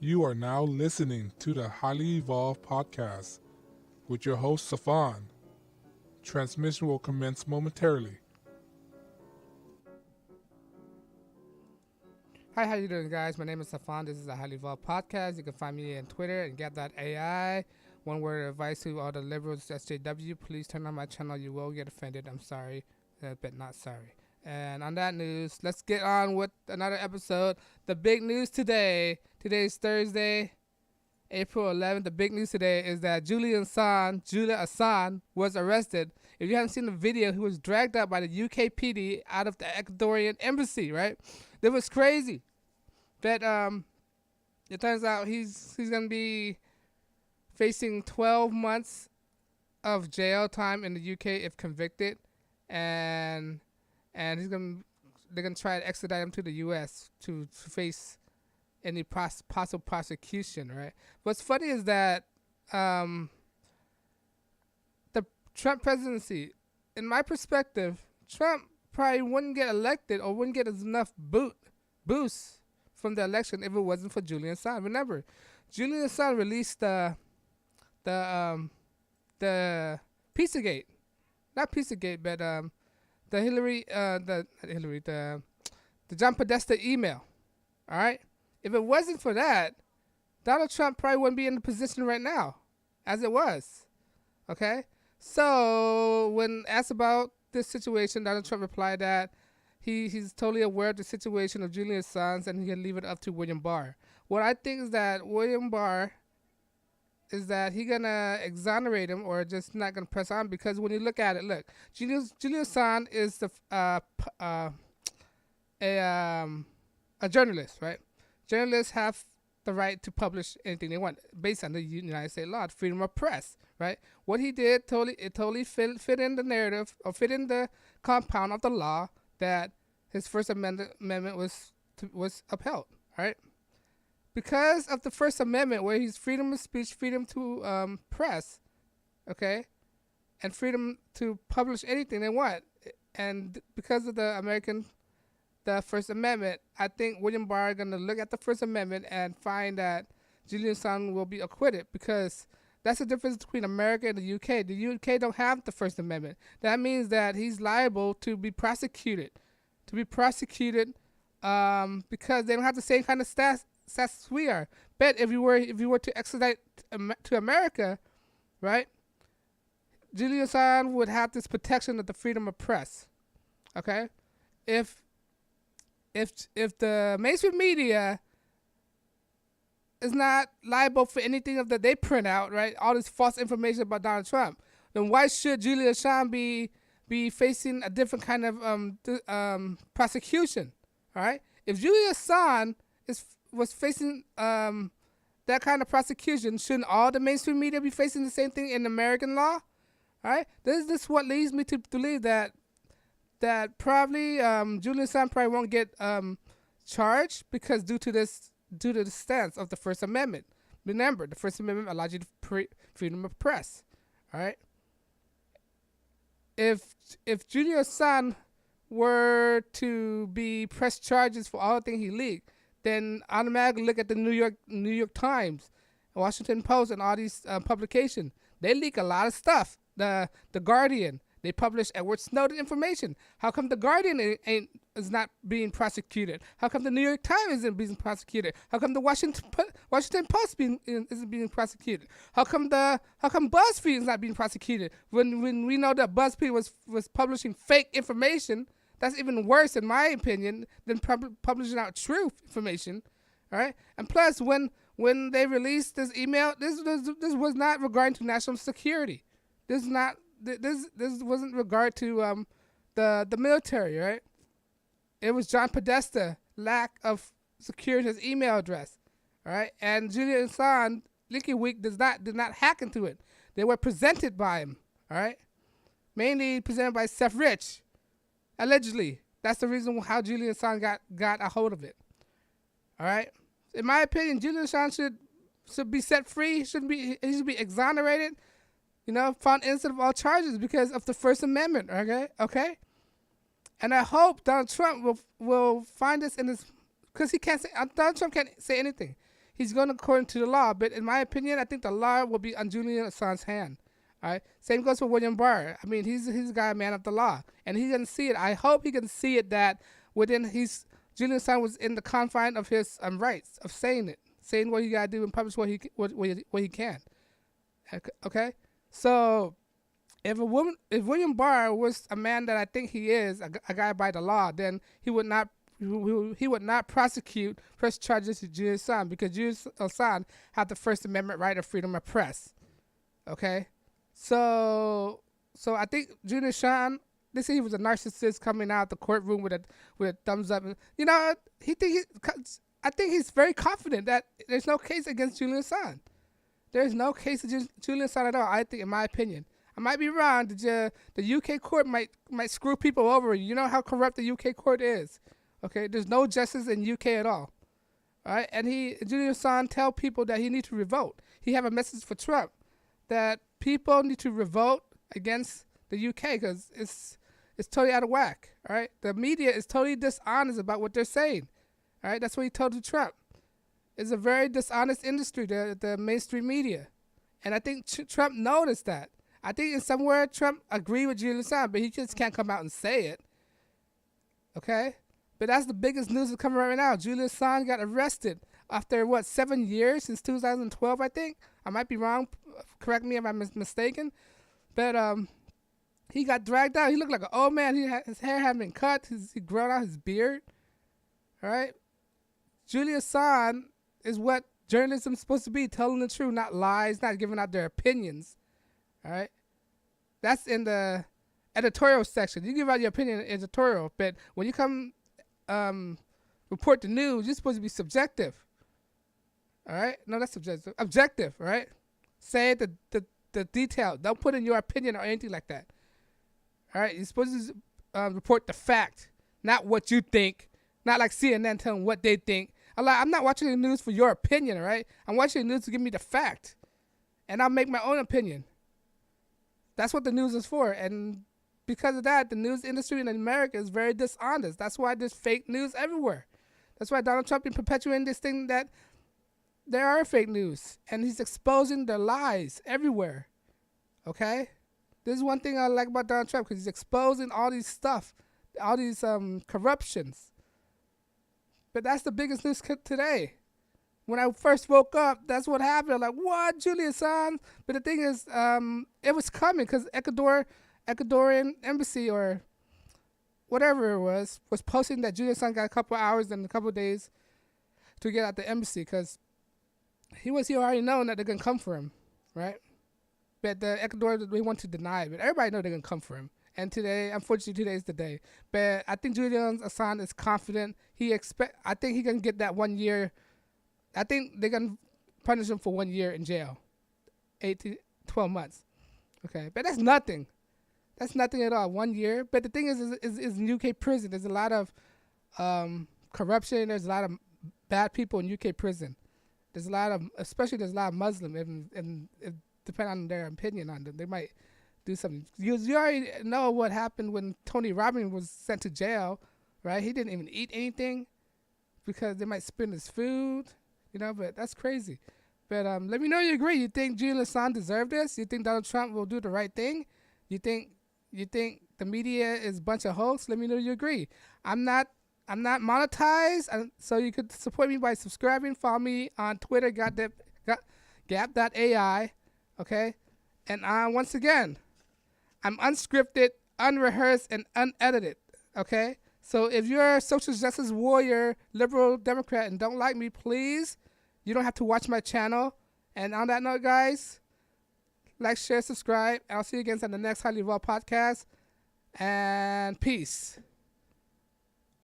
You are now listening to the Highly Evolved Podcast with your host, Safan. Transmission will commence momentarily. Hi, how you doing, guys? My name is Safan. This is the Highly Evolved Podcast. You can find me on Twitter and get.ai. One word of advice to all the liberals, SJW. Please turn on my channel. You will get offended. I'm sorry, but not sorry. And on that news, let's get on with another episode. The big news today. Today is Thursday, April 11th. The big news today is that Julian Assange was arrested. If you haven't seen the video, he was dragged out by the UK PD out of the Ecuadorian embassy, right? That was crazy. But it turns out he's going to be facing 12 months of jail time in the UK if convicted, and they're going to try to extradite him to the US to face any possible prosecution, right? What's funny is that the Trump presidency, in my perspective, Trump probably wouldn't get elected or wouldn't get enough boost from the election if it wasn't for Julian Assange. Remember, Julian Assange released the Pizzagate, not Pizzagate, but the John Podesta email. All right, if it wasn't for that, Donald Trump probably wouldn't be in the position right now, as it was. Okay, so when asked about this situation, Donald Trump replied that he's totally aware of the situation of Julian Assange and he can leave it up to William Barr. What I think is that William Barr is that he gonna exonerate him or just not gonna press on, because when you look at it, Julian Assange is a journalist, right? Journalists have the right to publish anything they want based on the United States law, freedom of press, right? What he did totally fit in the narrative or fit in the compound of the law that his First Amendment was upheld, right? Because of the First Amendment, where he's freedom of speech, freedom to press, okay, and freedom to publish anything they want, and because of the First Amendment, I think William Barr is going to look at the First Amendment and find that Julian Assange will be acquitted, because that's the difference between America and the UK. The UK don't have the First Amendment. That means that he's liable to be prosecuted, because they don't have the same kind of stats we are. But if you were to extradite to America, right, Julian Assange would have this protection of the freedom of press. Okay, if the mainstream media is not liable for anything of that they print out, right, all this false information about Donald Trump, then why should Julian Assange be facing a different kind of prosecution? All right, if Julian Assange was facing that kind of prosecution, shouldn't all the mainstream media be facing the same thing in American law? All right, this is what leads me to believe that probably Julian Assange probably won't get charged, because due to the stance of the First Amendment. Remember, the First Amendment allows you freedom of press. All right. If Julian Assange were to be pressed charges for all the things he leaked, then automatically look at the New York Times, Washington Post, and all these publications. They leak a lot of stuff. The Guardian, they publish Edward Snowden information. How come the Guardian is not being prosecuted? How come the New York Times isn't being prosecuted? How come the Washington Post isn't being prosecuted? How come BuzzFeed is not being prosecuted? When we know that BuzzFeed was publishing fake information, that's even worse, in my opinion, than publishing out true information. All right, and plus, when they released this email, this was not regarding to national security. This wasn't regard to the military, right? It was John Podesta lack of securing his email address, all right. And Julian Assange, WikiLeaks did not hack into it. They were presented by him, all right. Mainly presented by Seth Rich, allegedly. That's the reason how Julian Assange got a hold of it, all right. In my opinion, Julian Assange should be set free. He should be exonerated. Found innocent of all charges because of the First Amendment. Okay. And I hope Donald Trump will find this in his, because Donald Trump can't say anything. he's going according to the law. But in my opinion, I think the law will be on Julian Assange's hand. All right. Same goes for William Barr. I mean, he's a guy, a man of the law, and he can see it. I hope he can see it that Julian Assange was in the confine of his rights of saying what he got to do and publish what he can. Okay. So if William Barr was a man that I think he is, a guy by the law, then he would not prosecute, press charges to Julian Assange, because Julian Assange had the First Amendment right of freedom of press. Okay. So I think Julian Assange, they say he was a narcissist coming out of the courtroom with a thumbs up. You know, I think he's very confident that there's no case against Julian Assange. There's no case against Julian Assange at all, I think, in my opinion. I might be wrong. The UK court might screw people over. You know how corrupt the UK court is. Okay, there's no justice in UK at all. All right, and Julian Assange tell people that he needs to revolt. He have a message for Trump that people need to revolt against the UK because it's totally out of whack. All right, the media is totally dishonest about what they're saying. All right, that's what he told to Trump. It's a very dishonest industry, the mainstream media, and I think Trump noticed that. I think in somewhere Trump agreed with Julian Assange, but he just can't come out and say it. Okay, but that's the biggest news that's coming right now. Julian Assange got arrested after 7 years, since 2012, I think. I might be wrong. Correct me if I'm mistaken. But he got dragged out. He looked like an old man. His hair hadn't been cut. He grown out his beard. All right. Julian Assange is what journalism is supposed to be, telling the truth, not lies, not giving out their opinions. All right. That's in the editorial section. You give out your opinion in editorial, but when you come report the news, you're supposed to be subjective. All right? No, that's subjective. Objective, right? Say the detail. Don't put in your opinion or anything like that. All right? You're supposed to report the fact, not what you think. Not like CNN telling what they think. I'm not watching the news for your opinion, all right? I'm watching the news to give me the fact. And I'll make my own opinion. That's what the news is for. And because of that, the news industry in America is very dishonest. That's why there's fake news everywhere. That's why Donald Trump is perpetuating this thing that there are fake news. And he's exposing the lies everywhere. Okay? This is one thing I like about Donald Trump, because he's exposing all these stuff, all these corruptions. But that's the biggest news today. When I first woke up, that's what happened. I'm like, what? Julian Assange? But the thing is, it was coming because Ecuadorian Embassy or whatever it was posting that Julian Assange got a couple hours and a couple days to get out the embassy, because he already known that they're going to come for him, right? But the Ecuador, they want to deny it. But everybody know they're going to come for him. And today, unfortunately, today is the day. But I think Julian Assange is confident. I think he can get that 1 year. I think they're going to punish him for 1 year in jail. 12 months. Okay. But that's nothing. That's nothing at all. 1 year. But the thing is in UK prison, there's a lot of corruption. There's a lot of bad people in UK prison. There's a lot of Muslims, and depending on their opinion on them, they might do something. You already know what happened when Tony Robbins was sent to jail, right? He didn't even eat anything because they might spin his food, but that's crazy. But let me know you agree. You think Julian Assange deserved this? You think Donald Trump will do the right thing? You think the media is a bunch of hoax? Let me know you agree. I'm not monetized, so you could support me by subscribing. Follow me on Twitter, gap.ai, okay? And once again, I'm unscripted, unrehearsed, and unedited, okay? So if you're a social justice warrior, liberal, Democrat, and don't like me, please, you don't have to watch my channel. And on that note, guys, like, share, subscribe. I'll see you again on the next Highly Evolved podcast. And peace.